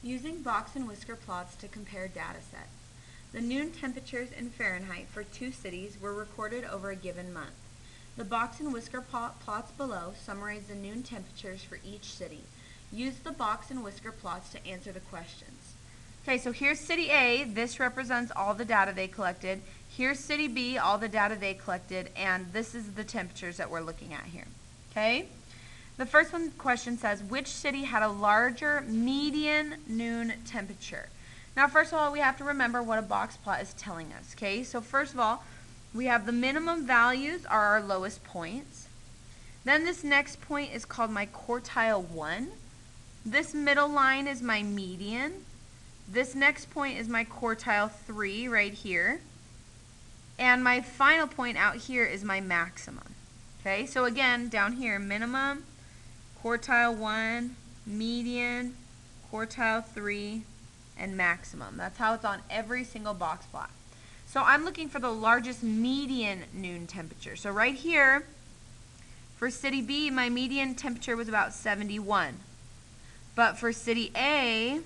Using box and whisker plots to compare data sets. The noon temperatures in Fahrenheit for two cities were recorded over a given month. The box and whisker plots below summarize the noon temperatures for each city. Use the box and whisker plots to answer the questions. Okay, so here's City A. This represents all the data they collected. Here's City B, all the data they collected, and this is the temperatures that we're looking at here. Okay? The first question says, which city had a larger median noon temperature? Now, first of all, we have to remember what a box plot is telling us. Okay, so first of all, we have the minimum values are our lowest points. Then this next point is called my quartile 1. This middle line is my median. This next point is my quartile 3 right here. And my final point out here is my maximum. Okay, so again, down here, minimum, quartile 1, median, quartile 3, and maximum. That's how it's on every single box plot. So I'm looking for the largest median noon temperature. So right here, for City B, my median temperature was about 71. But for City A,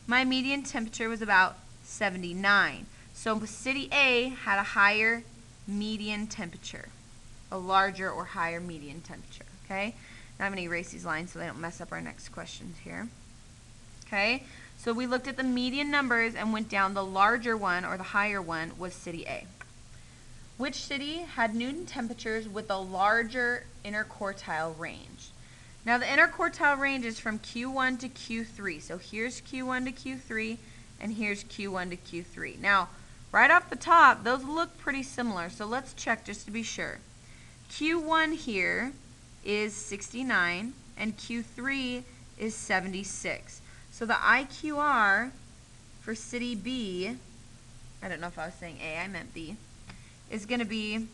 my median temperature was about 79. So City A had a higher median temperature, a larger or higher median temperature. Okay? Now I'm going to erase these lines so they don't mess up our next questions here. Okay? So we looked at the median numbers and went down. The larger one, or the higher one, was City A. Which city had noon temperatures with a larger interquartile range? Now the interquartile range is from Q1 to Q3. So here's Q1 to Q3, and here's Q1 to Q3. Now, right off the top, those look pretty similar. So let's check just to be sure. Q1 here is 69, and Q3 is 76. So the IQR for City B, I don't know if I was saying A, I meant B, is going to be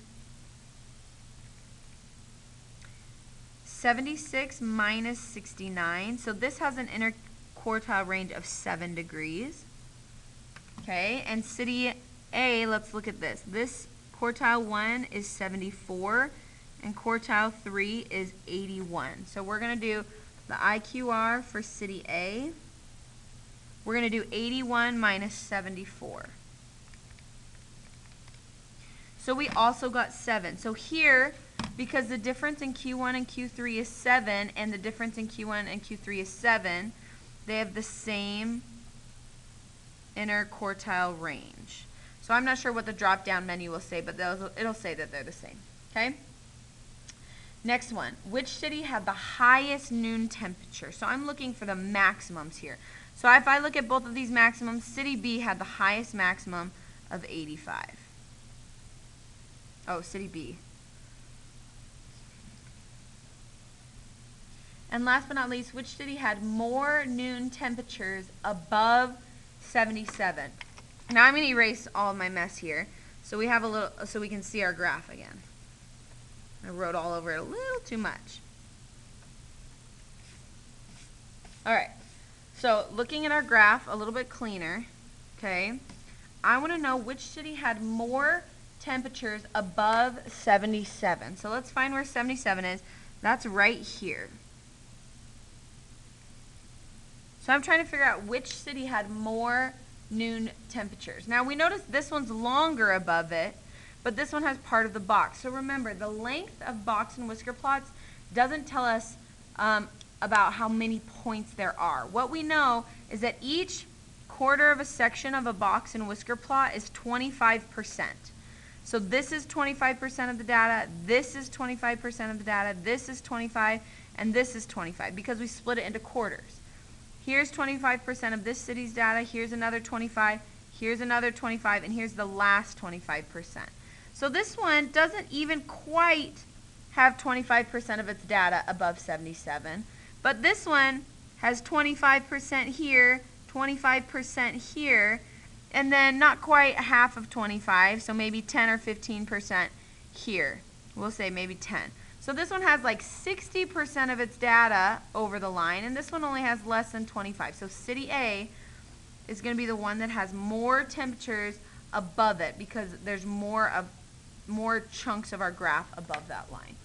76 minus 69. So this has an interquartile range of 7 degrees. Okay, and City A, let's look at this. This quartile 1 is 74, and quartile 3 is 81. So we're going to do the IQR for City A. We're going to do 81 minus 74. So we also got 7. So here, because the difference in Q1 and Q3 is 7, and the difference in Q1 and Q3 is 7, they have the same interquartile range. So I'm not sure what the drop-down menu will say, but it'll say that they're the same. Okay? Next one. Which city had the highest noon temperature? So I'm looking for the maximums here. So if I look at both of these maximums, City B had the highest maximum of 85. Oh, City B. And last but not least, which city had more noon temperatures above 77? Now I'm going to erase all of my mess here, so we have a little, so we can see our graph again. I wrote all over it a little too much. All right. So looking at our graph a little bit cleaner, okay, I want to know which city had more temperatures above 77. So let's find where 77 is. That's right here. So I'm trying to figure out which city had more noon temperatures. Now we notice this one's longer above it, but this one has part of the box. So remember, the length of box and whisker plots doesn't tell us about how many points there are. What we know is that each quarter of a section of a box and whisker plot is 25%. So this is 25% of the data, this is 25% of the data, this is 25, and this is 25, because we split it into quarters. Here's 25% of this city's data, here's another 25, here's another 25, and here's the last 25%. So this one doesn't even quite have 25% of its data above 77. But this one has 25% here, 25% here, and then not quite half of 25, so maybe 10 or 15% here. We'll say maybe 10. So this one has like 60% of its data over the line, and this one only has less than 25. So City A is going to be the one that has more temperatures above it because there's more chunks of our graph above that line.